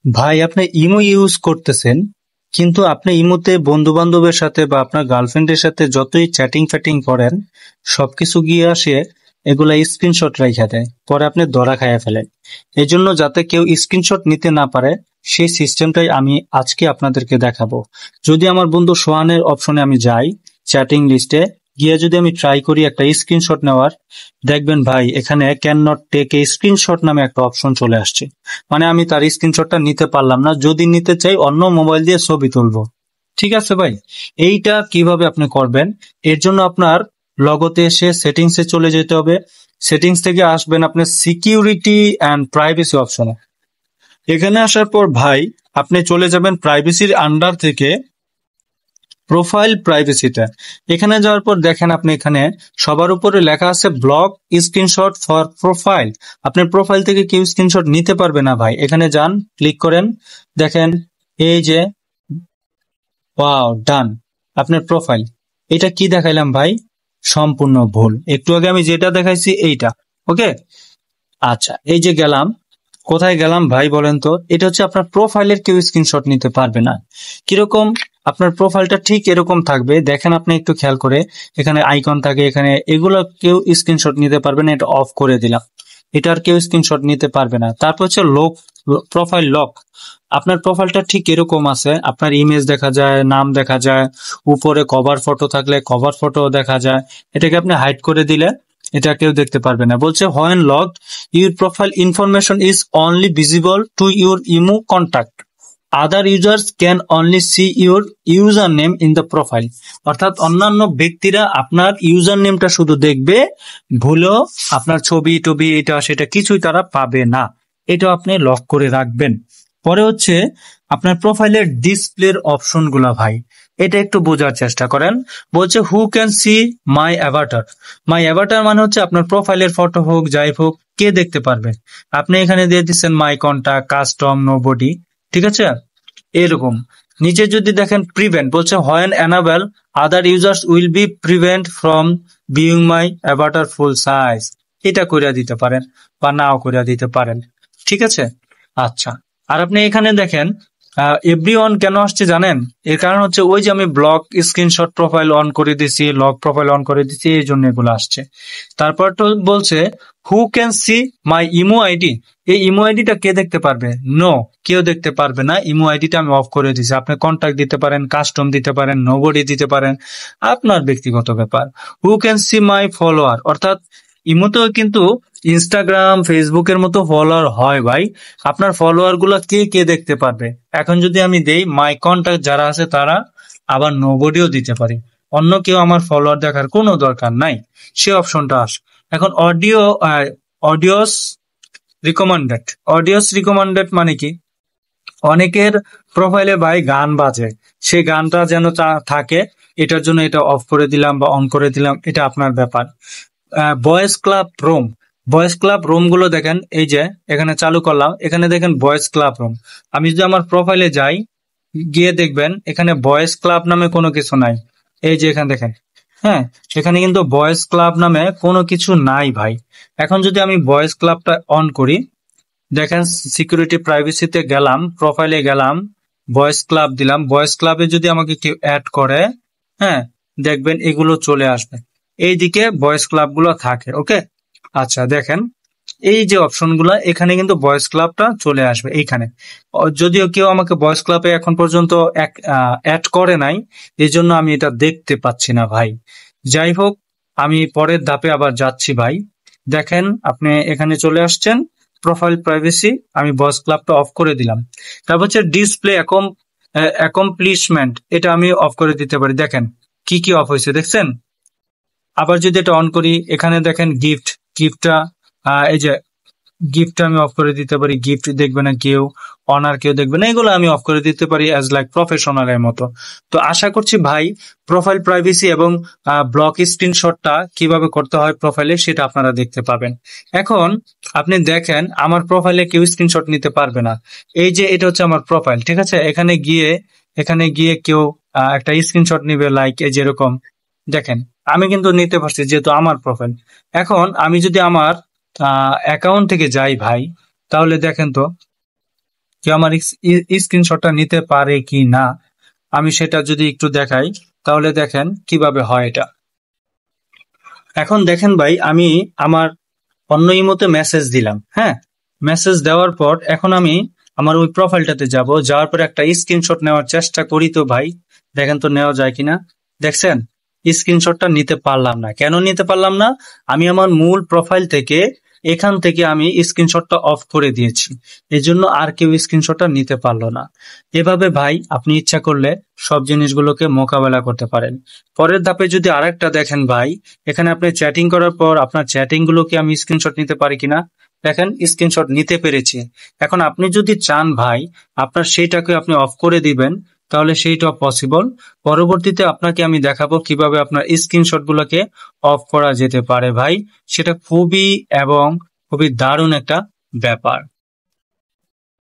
ভাই আপনি imo use করতেছেন, কিন্তু আপনি ইমোতে বন্ধু বান্ধবের সাথে বা আপনার গার্লফ্রেন্ডের সাথে যতই চ্যাটিং ফ্যাটিং করেন, সবকিছু গিয়ে আসে এগুলা স্ক্রিনশট রাইখা দেয়, পরে আপনি ধরা খাইয়া ফেলেন। এই জন্য যাতে কেউ স্ক্রিনশট নিতে না পারে, সেই সিস্টেমটাই আমি আজকে আপনাদেরকে দেখাবো। যদি আমার বন্ধু সোহানের অপশনে আমি যাই, চ্যাটিং লিস্টে গিয়ে যদি আমি ট্রাই করি একটা স্ক্রিনশট নেওয়ার, দেখবেন ভাই এখানে can not take a screenshot নামে একটা অপশন চলে আসছে। মানে আমি তার স্ক্রিনশটটা নিতে পারলাম না, যদি নিতে চাই অন্য মোবাইল দিয়ে ছবি তুলবো। ঠিক আছে ভাই, এইটা কিভাবে আপনি করবেন? এর জন্য আপনার লগতে এসে সেটিংসে চলে যেতে হবে। সেটিংস থেকে আসবেন আপনার সিকিউরিটি অ্যান্ড প্রাইভেসি অপশনে। এখানে আসার পর ভাই আপনি চলে যাবেন প্রাইভেসির আন্ডার থেকে প্রোফাইল প্রাইভেসিতে। এখানে যাওয়ার পর দেখেন আপনি এখানে সবার উপরে লেখা আছে ব্লক স্ক্রিনশট ফর প্রোফাইল। আপনার প্রোফাইল থেকে কেউ স্ক্রিনশট নিতে পারবে না ভাই। এখানে যান, ক্লিক করেন, দেখেন এই যে ওয়াও ডান, আপনার প্রোফাইল। এটা কি দেখাইলাম ভাই? সম্পূর্ণ ভুল। একটু আগে আমি যেটা দেখাইছি এইটা। ওকে, আচ্ছা এই যে গেলাম, কোথায় গেলাম ভাই বলেন তো? এটা হচ্ছে আপনার প্রোফাইলের কেউ স্ক্রিনশট নিতে পারবে না। কিরকম? আপনার প্রোফাইলটা ঠিক এরকম থাকবে, দেখেন আপনি একটু খেয়াল করে, এখানে আইকন থাকে, এখানে এগুলো কেউ স্ক্রিনশট নিতে পারবে না। এটা অফ করে দিলাম, এটা আর কেউ স্ক্রিনশট নিতে পারবে না। তারপর হচ্ছে লক, প্রোফাইল লক। আপনার প্রোফাইলটা ঠিক এরকম আছে, আপনার ইমেজ দেখা যায়, নাম দেখা যায়, উপরে কভার ফটো থাকলে কভার ফটো দেখা যায়। এটাকে আপনি হাইড করে দিলে এটা কেউ দেখতে পারবে না। বলছে when logged your profile information is only visible to your imo contact, other users can only see your username in the profile। অর্থাৎ অন্যান্য ব্যক্তিরা আপনার ইউজার নেমটা শুধু দেখবে, ভুলেও আপনার ছবি টবি এটা সেটা কিছুই তারা পাবে না। এটা আপনি লক করে রাখবেন। পরে হচ্ছে আপনার প্রোফাইলের ডিসপ্লের অপশন গুলা ভাই, এটা একটু বোঝার চেষ্টা করেন। বলছে who can see my Avatar. My Avatar মানে হচ্ছে আপনার প্রোফাইলের ফটো হোক যাই হোক কে দেখতে পারবে। আপনি এখানে দিয়ে দিচ্ছেন মাই কন্টাক্ট, কাস্টম, নোবডি। ঠিক আছে, এরকম। নিচে যদি দেখেন প্রিভেন্ট, বলছে when enable other users will be prevent from viewing my avatar full size. এটা করিয়া দিতে পারেন বা নাও করিয়া দিতে পারেন। ঠিক আছে, আচ্ছা। আর আপনি এখানে দেখেন এভরিওয়ান কেন আসছে জানেন? এর কারণ হচ্ছে ওই যে আমি ব্লক স্ক্রিনশট প্রোফাইল অন করে দিছি, লক প্রোফাইল অন করে দিছি, এই জন্য এগুলো আসছে। তারপর তো বলছে who can see my imo ID. এই ইমো আইডিটা কে দেখতে পারবে? নো, কেউ দেখতে পারবে না। ইমো আইডিটা আমি অফ করে দিছি। আপনি কন্টাক্ট দিতে পারেন, কাস্টম দিতে পারেন, নোবডি দিতে পারেন, আপনার ব্যক্তিগত ব্যাপার। Who can see my follower, অর্থাৎ ইমোতেও কিন্তু ইনস্টাগ্রাম ফেসবুকের মতো ফলোয়ার হয় ভাই। আপনার ফলোয়ার গুলা কে কে দেখতে পারবে? এখন যদি আমি দেই মাই কন্টাক্ট যারা আছে তারা, আবার নোবডিও দিতে পারি। অন্য কেউ আমার ফলোয়ার দেখার কোনো দরকার নাই, সে অপশনটা আস। এখন অডিওস রিকমেন্ডেড। অডিওস রিকমেন্ডেড মানে কি? অনেকের প্রোফাইলে ভাই গান বাজে, সেই গানটা যেন থাকে, এটার জন্য এটা অফ করে দিলাম বা অন করে দিলাম, এটা আপনার ব্যাপার। Voice club room, voice club room গুলো দেখেন, এই যে এখানে চালু করলাম, এখানে দেখেন ভয়েস ক্লাব রুম। আমি যদি আমার প্রোফাইলে যাই, গিয়ে দেখবেন এখানে ভয়েস ক্লাব নামে কোনো কিছু নাই। এই যে এখানে দেখেন, হ্যাঁ, সেখানে কিন্তু ভয়েস ক্লাব নামে কোনো কিছু নাই ভাই। এখন যদি আমি ভয়েস ক্লাবটা অন করি, দেখেন সিকিউরিটি প্রাইভেসিতে গেলাম, প্রোফাইলে গেলাম, ভয়েস ক্লাব দিলাম, ভয়েস ক্লাবে যদি আমাকে কেউ অ্যাড করে, হ্যাঁ, দেখবেন এগুলো চলে আসবে, এইদিকে ভয়েস ক্লাব গুলো থাকে। ওকে, আচ্ছা দেখেন এই যে অপশন গুলা, এখানে কিন্তু ভয়েস ক্লাবটা চলে আসবে এইখানে। যদিও কেউ আমাকে ভয়েস ক্লাবে এখন পর্যন্ত অ্যাড করে নাই, এই জন্য আমি এটা দেখতে পাচ্ছি না ভাই। যাই হোক, আমি পরের ধাপে আবার যাচ্ছি ভাই। দেখেন আপনি এখানে চলে আসছেন, প্রোফাইল প্রাইভেসি, আমি ভয়েস ক্লাবটা অফ করে দিলাম। তারপর হচ্ছে ডিসপ্লে অ্যাকমপ্লিশমেন্ট, এটা আমি অফ করে দিতে পারি। দেখেন কি কি অফ হয়েছে দেখছেন। আবার যদি এটা অন করি, এখানে দেখেন গিফট, গিফটটা এই যে গিফট আমি অফ করে দিতে পারি, গিফট দেখবে না কেউ, অনার কেউ দেখবে না, এগুলো আমি অফ করে দিতে পারি অ্যাজ লাইক প্রফেশনালের মতো। তো আশা করছি ভাই প্রোফাইল প্রাইভেসি এবং ব্লক স্ক্রিনশটটা কিভাবে করতে হয় প্রোফাইলে সেটা আপনারা দেখতে পাবেন। এখন আপনি দেখেন আমার প্রোফাইলে কেউ স্ক্রিনশট নিতে পারবে না। এই যে এটা হচ্ছে আমার প্রোফাইল, ঠিক আছে। এখানে গিয়ে কেউ একটা স্ক্রিনশট নিবে, লাইক এই যেরকম দেখেন আমি কিন্তু নিতে পারছি যেহেতু আমার প্রোফাইল। এখন আমি যদি আমার অ্যাকাউন্ট থেকে যাই ভাই, তাহলে দেখেন তো কেউ আমার স্ক্রিনশটটা নিতে পারে কি না, আমি সেটা যদি একটু দেখাই তাহলে দেখেন কিভাবে হয় এটা। এখন দেখেন ভাই, আমি আমার অন্য ইমোতে মেসেজ দিলাম, হ্যাঁ, মেসেজ দেওয়ার পর এখন আমি আমার ওই প্রোফাইলটাতে যাব, যাওয়ার পর একটা স্ক্রিনশট নেওয়ার চেষ্টা করি। তো ভাই দেখেন তো নেওয়া যায় কিনা। দেখছেন, স্ক্রিনশটটা নিতে পারলাম না। কেন নিতে পারলাম না? আমি আমার মূল প্রোফাইল থেকে এখান থেকে আমি স্ক্রিনশটটা অফ করে দিয়েছি, এজন্য আর কেউ স্ক্রিনশটটা নিতে পারলো না। এভাবে ভাই আপনি ইচ্ছা করলে সব জিনিসগুলোকে মোকাবেলা করতে পারেন। পরের ধাপে যদি আরেকটা দেখেন ভাই, এখানে আপনি চ্যাটিং করার পর আপনার চ্যাটিং গুলোকে আমি স্ক্রিনশট নিতে পারি কিনা। দেখেন স্ক্রিনশট নিতে পেরেছি। এখন আপনি যদি চান ভাই আপনার সেইটাকে আপনি অফ করে দিবেন, তাহলে সেইটা পসিবল। পরবর্তীতে আপনাকে আমি দেখাবো কিভাবে আপনার স্ক্রিনশট গুলোকে অফ করা যেতে পারে ভাই। সেটা খুবই এবং খুবই দারুণ একটা ব্যাপার।